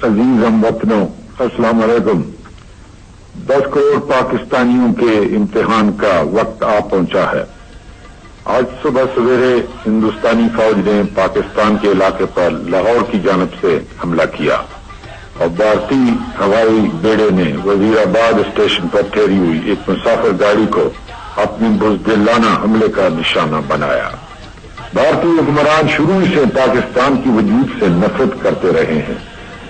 अजीज हम वतनों, अस्सलाम वालेकुम। 10 करोड़ पाकिस्तानियों के इम्तिहान का वक्त आ पहुंचा है। आज सुबह सवेरे हिंदुस्तानी फौज ने पाकिस्तान के इलाके पर लाहौर की जानिब से हमला किया और भारतीय हवाई बेड़े ने वजीराबाद स्टेशन पर ठहरी हुई एक मुसाफिर गाड़ी को अपनी बुज़दिलाना हमले का निशाना बनाया। भारतीय हुक्मरान शुरू से पाकिस्तान की वजूद से नफरत करते रहे हैं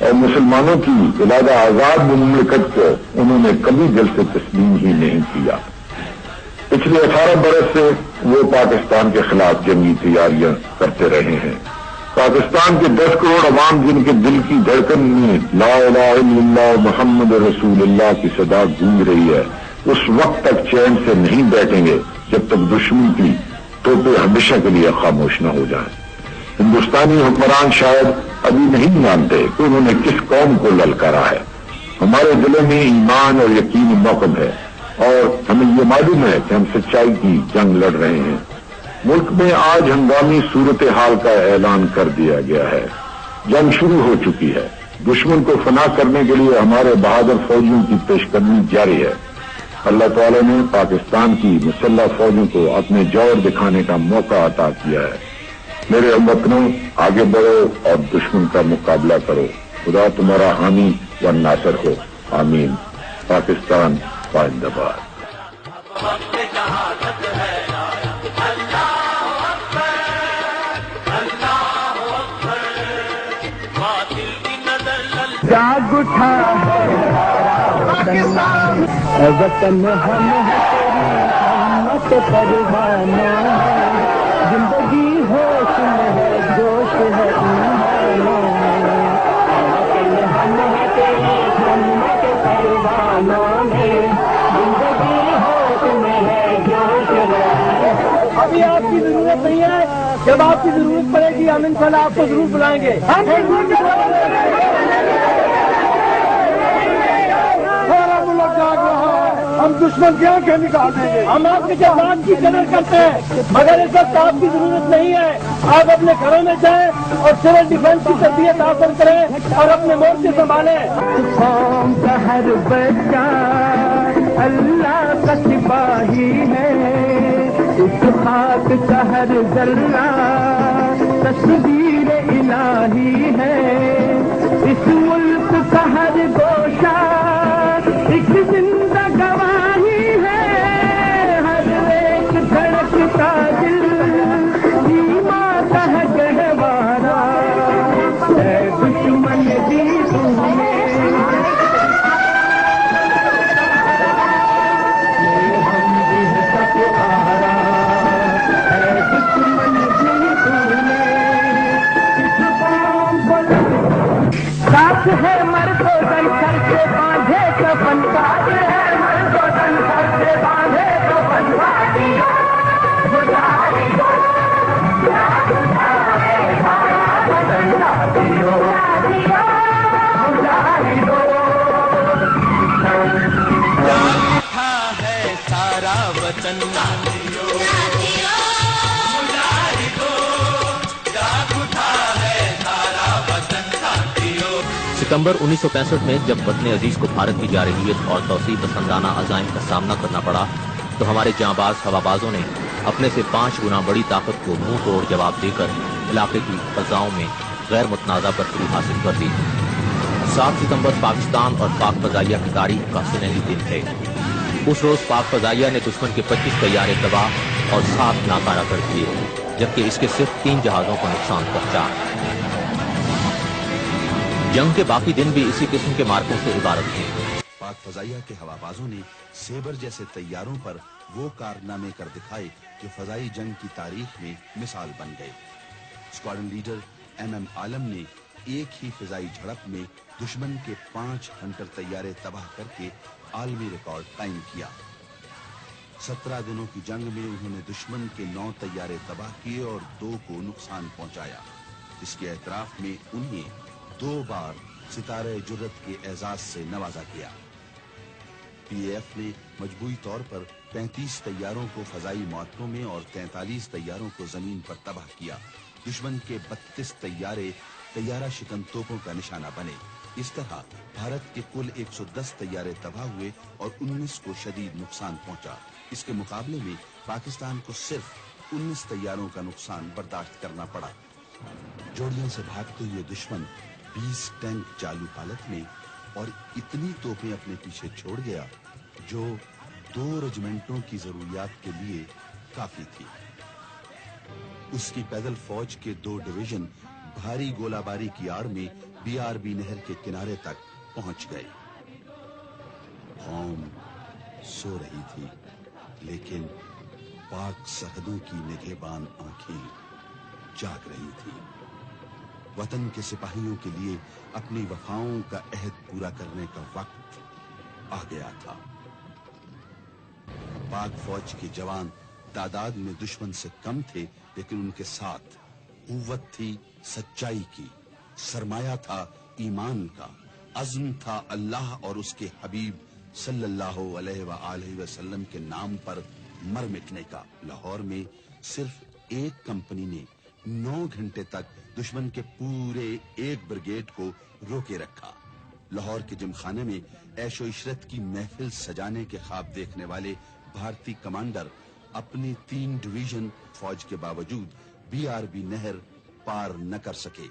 और मुसलमानों की इलादा आजाद मुमलिकत को उन्होंने कभी दिल से तस्लीम ही नहीं किया। पिछले 18 बरस से वो पाकिस्तान के खिलाफ जंगी तैयारियां करते रहे हैं। पाकिस्तान के 10 करोड़ अवाम जिनके दिल की धड़कन में ला इलाहा इल्लल्लाह मुहम्मद रसूलुल्लाह की सदा गूंज रही है, उस वक्त तक चैन से नहीं बैठेंगे जब तक दुश्मन की तोपे हमेशा के लिए खामोश न हो जाएं। हिंदुस्तानी हुक्मरान शायद अभी नहीं जानते कि उन्होंने किस कौम को ललकारा है। हमारे दिलों में ईमान और यकीन मौकम है और हमें ये मालूम है कि हम सच्चाई की जंग लड़ रहे हैं। मुल्क में आज हंगामी सूरत हाल का ऐलान कर दिया गया है। जंग शुरू हो चुकी है। दुश्मन को फना करने के लिए हमारे बहादुर फौजियों की पेशकदमी जारी है। अल्लाह ताला ने पाकिस्तान की मुसल्लह फौजों को अपने जोर दिखाने का मौका अता किया है। मेरे हमवतनों, आगे बढ़ो और दुश्मन का मुकाबला करो। खुदा तुम्हारा हामी व नासर हो। आमीन। पाकिस्तान जिंदाबाद। जाग उठा पाकिस्तान, वतन हम है तेरी हिम्मत परवाना, जिंदगी होश में है, जोश है ईमान, वतन हम है तेरी हिम्मत परवाना में, जिंदगी होश में है, जोश है। अभी आपकी जरूरत नहीं है, जब आपकी जरूरत पड़ेगी हम इंशाल्लाह आपको जरूर बुलाएंगे। हम दुश्मन की आंखें निकाल देंगे। हम आपके जवान की कदर करते हैं, मगर इस वक्त आपकी जरूरत नहीं है। आप अपने घरों में जाएं और सिविल डिफेंस की तरबियत हासिल करें और अपने मोर्चे संभालें। कौम का हर बच्चा अल्लाह का सिपाही है, इस खाक का हर जर्रा तस्वीर इलाही है, इस मुल्क का हर गोशा एक जिंदा गवाही है, हर एक धड़कता दिल ईमान का है गहवारा, है दुश्मन भी तुम्हें हम भी सहारा, है दुश्मन भी तुम्हें साथ है मर्दो दन सर से बांधे कफन, साथ है मर्दो दन सर से बांधे कफन, गुजारी दो गुजारी दो, उठा है सारा वतन, सितंबर 1965 में जब वतन अजीज को भारत की जारहियत और तौसीब पसंदाना अज़ाइम का सामना करना पड़ा तो हमारे जांबाज हवाबाजों ने अपने से 5 गुना बड़ी ताकत को मुंह तोड़ जवाब देकर इलाके की फजाओं में गैर मुतनाज़ा बरतरी हासिल कर दी। 7 सितंबर पाकिस्तान और पाक फजाइया की तारीख का सुनहरी दिन है। उस रोज पाक फजाइया ने दुश्मन के 25 तैयारे तबाह और 7 नाकारा कर दिए, जबकि इसके सिर्फ 3 जहाजों को नुकसान पहुंचा। जंग के बाकी दिन भी इसी किस्म के मार्कों से इबारत थे। पाक फजाइया के हवाबाजों ने सेबर जैसे तैयारों पर वो कारनामे कर दिखाए जो फजाई जंग की तारीख में मिसाल बन गए। स्क्वाड्रन लीडर MM आलम ने एक ही फिजाई झड़प में दुश्मन के 5 हंटर तैयारे तबाह करके आलमी रिकॉर्ड कायम किया। 17 दिनों की जंग में उन्होंने दुश्मन के 9 तैयारे तबाह किए और 2 को नुकसान पहुंचाया, जिसके एतराफ में उन्हें 2 बार सितारे जुर्रत के एजाज से नवाजा गया। PAF ने मजबूरी तौर पर 35 तैयारों को फजाई मौतों में और 43 तैयारों को जमीन पर तबाह किया। दुश्मन के 32 तैयारे तैयारा शिकन तोपों का निशाना बने। इस तरह भारत के कुल 110 तैयारे तबाह हुए और 19 को शदीद नुकसान पहुंचा। इसके मुकाबले में पाकिस्तान को सिर्फ 19 तैयारों का नुकसान बर्दाश्त करना पड़ा। जोड़ियों से भागते हुए दुश्मन 20 टैंक चालू हालत में और इतनी तोपें अपने पीछे छोड़ गया जो 2 रेजिमेंटों की जरूरियात के लिए काफी थी। उसकी पैदल फौज के 2 डिवीजन भारी गोलाबारी की आड़ में बीआरबी नहर के किनारे तक पहुंच गए। कौम सो रही थी, लेकिन पाक सरहदों की निगहबान आंखें जाग रही थी। वतन के सिपाहियों के लिए अपनी वफाओं का अहद पूरा करने का वक्त आ गया था। पाक फौज के जवान तादाद में दुश्मन से कम थे, लेकिन उनके साथ कुव्वत थी सच्चाई की, सरमाया था ईमान का, अज़्म था अल्लाह और उसके हबीब सल्लल्लाहु अलैहि वसल्लम के नाम पर मर मिटने का। लाहौर में सिर्फ एक कंपनी ने 9 घंटे तक दुश्मन के पूरे एक ब्रिगेड को रोके रखा। लाहौर के जिमखाने में ऐशो इशरत की महफिल सजाने के ख्वाब देखने वाले भारतीय कमांडर अपनी 3 डिवीजन फौज के बावजूद बीआरबी नहर पार न कर सके।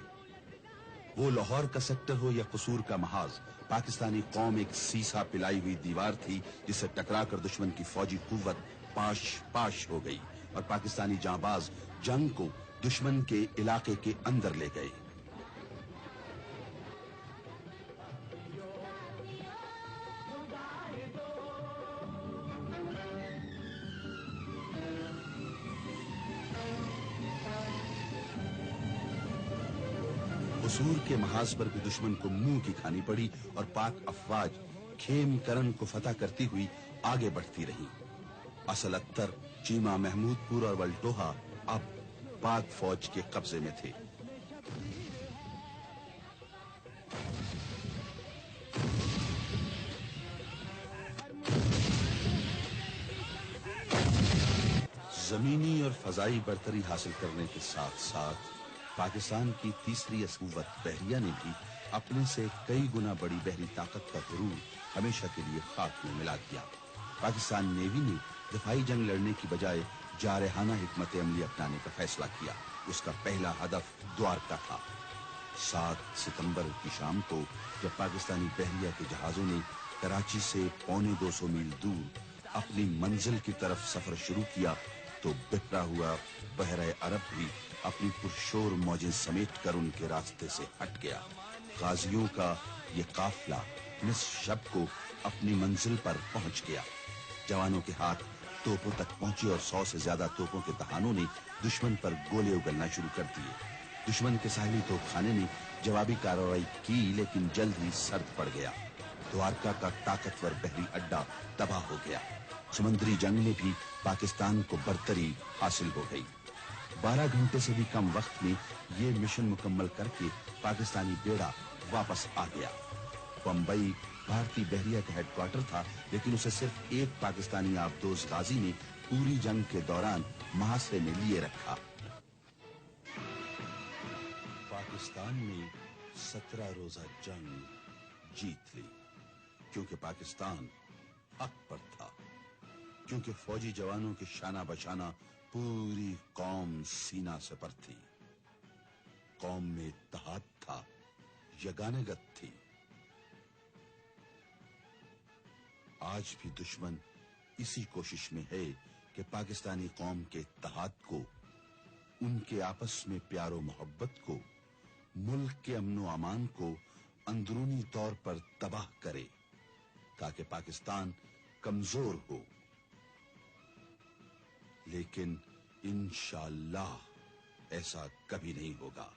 वो लाहौर का सेक्टर हो या कसूर का महाज, पाकिस्तानी कौम एक सीसा पिलाई हुई दीवार थी जिसे टकराकर दुश्मन की फौजी कुव्वत पाश पाश हो गई और पाकिस्तानी जांबाज जंग को दुश्मन के इलाके के अंदर ले गए। कसूर के महाज पर भी दुश्मन को मुंह की खानी पड़ी और पाक अफवाज खेम करन को फतह करती हुई आगे बढ़ती रही। असल अख्तर, चीमा महमूदपुर और वल्टोहा अब पाक फौज के कब्जे में थे। जमीनी और फजाई बरतरी हासिल करने के साथ साथ पाकिस्तान की तीसरी कुव्वत बहरिया ने भी अपने से कई गुना बड़ी बहरी ताकत का गुरूर हमेशा के लिए खाक में मिला दिया। पाकिस्तान नेवी ने दफाई जंग लड़ने की बजाय जारहाना हिकमत अमली अपनाने का फैसला किया। उसका पहला हदफ द्वारका था। 7 सितंबर की शाम को जब पाकिस्तानी बहरिया के जहाजों ने कराची से 250 मील दूर अपनी मंजिल की तरफ सफर शुरू किया तो बिखरा हुआ बहरे अरब भी अपनी पुरशोर मौजें समेट कर उनके रास्ते से हट गया। गाजियों का ये काफिला निस्फ शब को अपनी मंजिल पर पहुंच गया। जवानों के हाथ तोपों तक पहुंचे और 100 से ज्यादा तोपों के तहानों ने दुश्मन पर गोले उगलना शुरू कर दिए। दुश्मन के साहली तोपखाने ने जवाबी कार्रवाई की, लेकिन जल्द ही सर्द पड़ गया। द्वारका का ताकतवर बहरी अड्डा तबाह हो गया। समुद्री जंग में भी पाकिस्तान को बरतरी हासिल हो गई। 12 घंटे से भी कम वक्त में ये मिशन मुकम्मल करके पाकिस्तानी बेड़ा वापस आ गया। बम्बई भारतीय बहरिया का हेडक्वार्टर था, लेकिन उसे सिर्फ एक पाकिस्तानी आबदोज गाजी ने पूरी जंग के दौरान महासरे में लिए रखा। पाकिस्तान ने 17 रोजा जंग जीत ली, क्योंकि पाकिस्तान हक पर था, क्योंकि फौजी जवानों के शाना बशाना पूरी कौम सीना से पर थी। कौम में इत्तेहाद था, यगानगत थी। आज भी दुश्मन इसी कोशिश में है कि पाकिस्तानी कौम के इत्तेहाद को, उनके आपस में प्यारो मोहब्बत को, मुल्क के अमनो अमान को अंदरूनी तौर पर तबाह करे, ताकि पाकिस्तान कमजोर हो। लेकिन इंशाअल्लाह ऐसा कभी नहीं होगा।